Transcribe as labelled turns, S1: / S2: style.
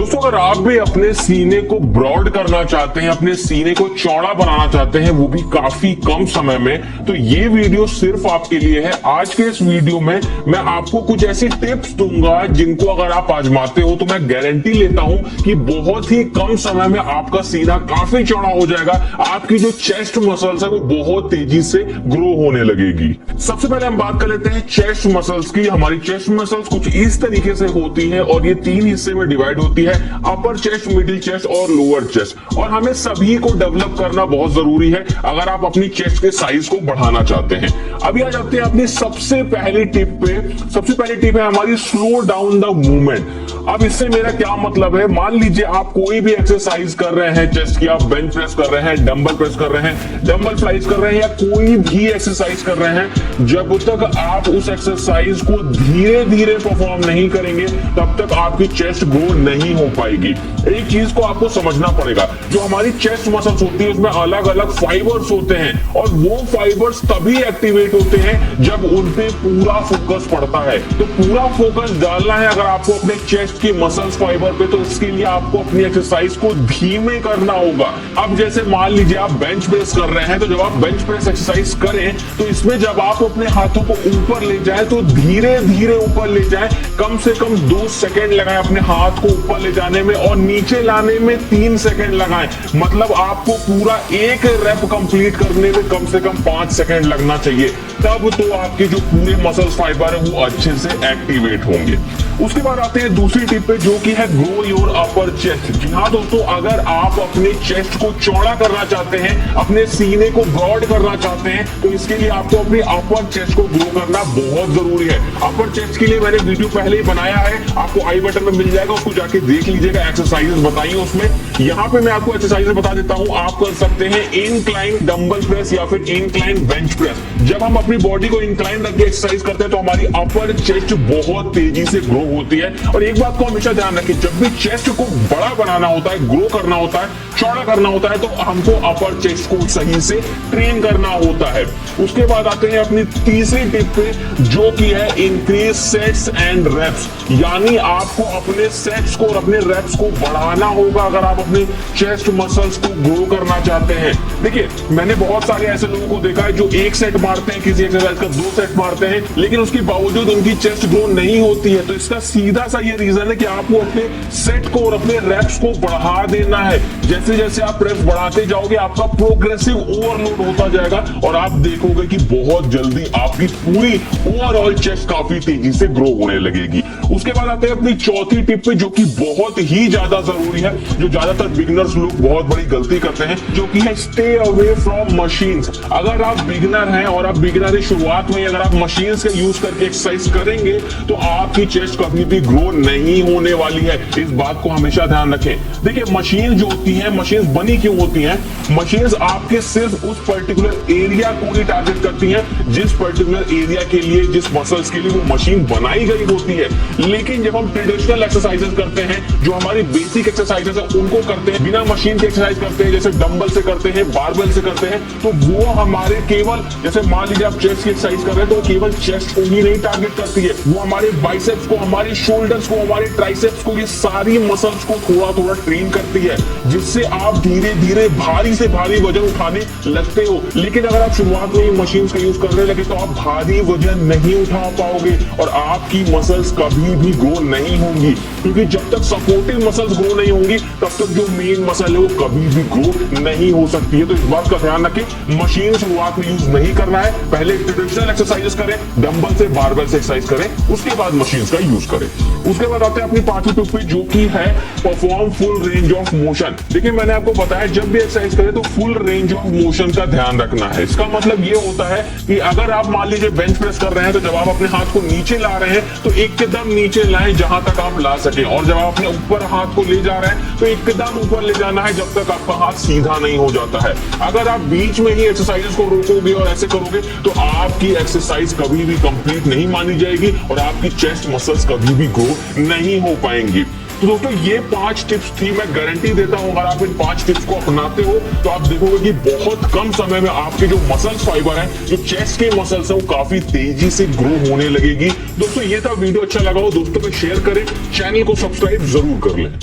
S1: दोस्तों अगर आप भी अपने सीने को ब्रॉड करना चाहते हैं, अपने सीने को चौड़ा बनाना चाहते हैं, वो भी काफी कम समय में, तो ये वीडियो सिर्फ आपके लिए है। आज के इस वीडियो में मैं आपको कुछ ऐसी टिप्स दूंगा जिनको अगर आप आजमाते हो तो मैं गारंटी लेता हूं कि बहुत ही कम समय में आपका सीना काफी चौड़ा हो जाएगा। आपकी जो चेस्ट मसल्स है वो बहुत तेजी से ग्रो होने लगेगी। सबसे पहले हम बात कर लेते हैं चेस्ट मसल्स की। हमारी चेस्ट मसल्स कुछ इस तरीके से होती है और ये 3 हिस्से में डिवाइड होती है, अपर चेस्ट, मिडिल चेस्ट और लोअर चेस्ट। और हमें सभी को डेवलप करना बहुत जरूरी है अगर आप अपनी चेस्ट के साइज को बढ़ाना चाहते हैं। अभी आ जाते हैं अपनी सबसे पहली टिप पे। सबसे पहली टिप है हमारी स्लो डाउन द मूवमेंट। अब इससे मेरा क्या मतलब है, मान लीजिए आप कोई भी एक्सरसाइज कर रहे हैं चेस्ट की, आप बेंच प्रेस कर रहे हैं, डंबल प्रेस कर रहे हैं, डंबल फ्लाइज कर रहे हैं या कोई भी एक्सरसाइज कर रहे हैं, जब तक आप उस एक्सरसाइज को धीरे धीरे परफॉर्म नहीं करेंगे तब तक आपकी चेस्ट ग्रो नहीं हो पाएगी। एक चीज को आपको समझना पड़ेगा, जो हमारी चेस्ट मसल्स होती है उसमें अलग अलग फाइबर्स होते हैं और वो फाइबर्स तभी एक्टिवेट होते हैं जब उन पे पूरा फोकस पड़ता है। तो पूरा फोकस डालना है अगर आपको अपने चेस्ट की मसल्स फाइबर पे, तो इसके लिए आपको अपनी एक्सरसाइज को धीमे करना होगा। अब जैसे मान लीजिए आप बेंच प्रेस कर रहे हैं, तो जब आप बेंच प्रेस एक्सरसाइज करें तो इसमें जब आप अपने हाथों को ऊपर ले जाएं तो धीरे धीरे ऊपर ले जाएं, कम से कम 2 सेकंड लगाएं अपने हाथ को ऊपर ले जाने में और नीचे लाने में 3 सेकंड लगाएं। मतलब आपको पूरा एक रेप कंप्लीट करने में कम से कम 5 सेकंड लगना चाहिए, तब तो आपके जो पूरे मसल्स फाइबर है वो अच्छे से एक्टिवेट होंगे। उसके बाद आते हैं दूसरी टिप पे, जो कि है ग्रो योर अपर चेस्ट। जी हाँ दोस्तों, अगर आप अपने चेस्ट को चौड़ा करना चाहते हैं, अपने सीने को ब्रॉड करना चाहते हैं, तो इसके लिए आपको अपने अपर चेस्ट को ग्रो करना बहुत जरूरी है। अपर चेस्ट के लिए मैंने वीडियो पहले ही बनाया है, आपको आई बटन में मिल जाएगा, उसको जाके देख लीजिएगा। एक्सरसाइजेस बताइए उसमें। यहाँ पे मैं आपको एक्सरसाइजेस बता देता हूँ। आप कर सकते हैं इंक्लाइन डंबल प्रेस या फिर इंक्लाइन बेंच प्रेस। जब हम अपनी बॉडी को इंक्लाइन रख के एक्सरसाइज करते हैं तो हमारी अपर चेस्ट बहुत तेजी से ग्रो होती है। और एक बात को हमेशा ध्यान रखें, जब भी चेस्ट को बड़ा बनाना होता है, ग्रो करना होता है, चौड़ा करना होता है, तो हमको अपर चेस्ट को सही से ट्रेन करना होता है। उसके बाद आते हैं अपनी तीसरी टिप पे, जो कि है इंक्रीज सेट्स एंड रेप्स। यानी आपको अपने सेट्स को और अपने रेप्स को बढ़ाना होगा अगर आप अपने चेस्ट मसल्स को ग्रो करना चाहते हैं। देखिए, मैंने बहुत सारे ऐसे लोगों को देखा है जो 1 सेट मारते हैं, किसी एक्सरसाइज का 2 सेट मारते हैं, लेकिन उसके बावजूद उनकी चेस्ट ग्रो नहीं होती है। तो इसका सीधा सा ये रीजन है कि आपको अपने सेट को और अपने रेप्स को बढ़ा देना है। जैसे जैसे आप रेप्स बढ़ाते जाओगे आपका प्रोग्रेसिव ओवरलोड होता जाएगा और आप देखोगे कि बहुत जल्दी आपकी पूरी ओवरऑल चेस्ट काफी तेजी से ग्रो होने लगेगी। उसके बाद आते हैं अपनी चौथी टिप पे, जो कि बहुत ही ज्यादा जरूरी है, जो ज्यादातर बिगिनर्स लोग बहुत बड़ी गलती करते हैं, जो कि है स्टे अवे फ्रॉम मशीन्स। अगर आप बिगिनर हैं और आप बिगिनर की शुरुआत में अगर आप मशीन्स का यूज करके एक्सरसाइज करेंगे तो आपकी चेस्ट कभी भी ग्रो नहीं होने वाली है। इस बात को हमेशा ध्यान रखें। देखिए, मशीन जो होती है, मशीन्स बनी क्यों होती हैं? मशीन्स आपके सिर्फ उस पर्टिकुलर एरिया को ही टारगेट करती हैं, जिस पर्टिकुलर एरिया के लिए, जिस मसल्स के लिए वो मशीन बनाई गई होती है। लेकिन जब हम ट्रेडिशनल एक्सरसाइजेस करते हैं, जो हमारी बेसिक एक्सरसाइजेस है उनको करते हैं, बिना मशीन के एक्सरसाइज करते हैं, जैसे डंबल से करते हैं, बारबेल से करते हैं, तो वो हमारे केवल, जैसे मान लीजिए आप चेस्ट की एक्सरसाइज कर रहे हैं, तो केवल चेस्ट को ही नहीं टारगेट करती है, वो हमारे बाइसेप्स को, हमारे शोल्डर्स को, हमारे ट्राइसेप्स को, ये सारी मसल्स को थोड़ा थोड़ा ट्रेन करती है, जिससे आप धीरे धीरे भारी से भारी वजन उठाने लगते हो। लेकिन अगर आप शुरुआत में मशीन का यूज करने लगे तो आप भारी वजन नहीं उठा पाओगे और आपकी मसल्स कभी भी ग्रो नहीं होंगी, क्योंकि जब तक सपोर्टिव मसल्स ग्रो नहीं होंगी तब तक जो मेन मसल है वो कभी भी ग्रो नहीं हो सकती है। तो इस बात का ध्यान रखें, मशीन शुरुआत में यूज नहीं करना है। पहले ट्रेडिशनल एक्सरसाइजेस करें, डंबल से, बारबेल से एक्सरसाइज करें, उसके बाद मशीन का यूज करें। उसके बाद आते हैं अपनी पांचवी टिप पे, जो कि है perform full range of motion. देखिए, मैंने आपको बताया जब भी एक्सरसाइज करें तो फुल रेंज ऑफ मोशन का ध्यान रखना है। इसका मतलब ये होता है कि अगर आप मान लीजिए बेंच प्रेस कर रहे हैं, तो जब आप अपने हाथ को नीचे ला रहे हैं तो एकदम नीचे लाएं जहां तक आप ला सके, और जब आप अपने ऊपर हाथ को ले जा रहे हैं तो एकदम ऊपर ले जाना है जब तक आपका हाथ सीधा नहीं हो जाता है। अगर आप बीच में ही एक्सरसाइजेस को रोकोगे और ऐसे करोगे तो आपकी एक्सरसाइज कभी भी कंप्लीट नहीं मानी जाएगी और आपकी चेस्ट मसल्स कभी भी ग्रो नहीं हो पाएंगी। तो दोस्तों, ये 5 टिप्स थी। मैं गारंटी देता हूं अगर आप इन 5 टिप्स को अपनाते हो तो आप देखोगे कि बहुत कम समय में आपके जो मसल्स फाइबर है, जो चेस्ट के मसल्स है, वो काफी तेजी से ग्रो होने लगेगी। दोस्तों, ये था वीडियो। अच्छा लगा हो दोस्तों में शेयर करें, चैनल को सब्सक्राइब जरूर कर लें।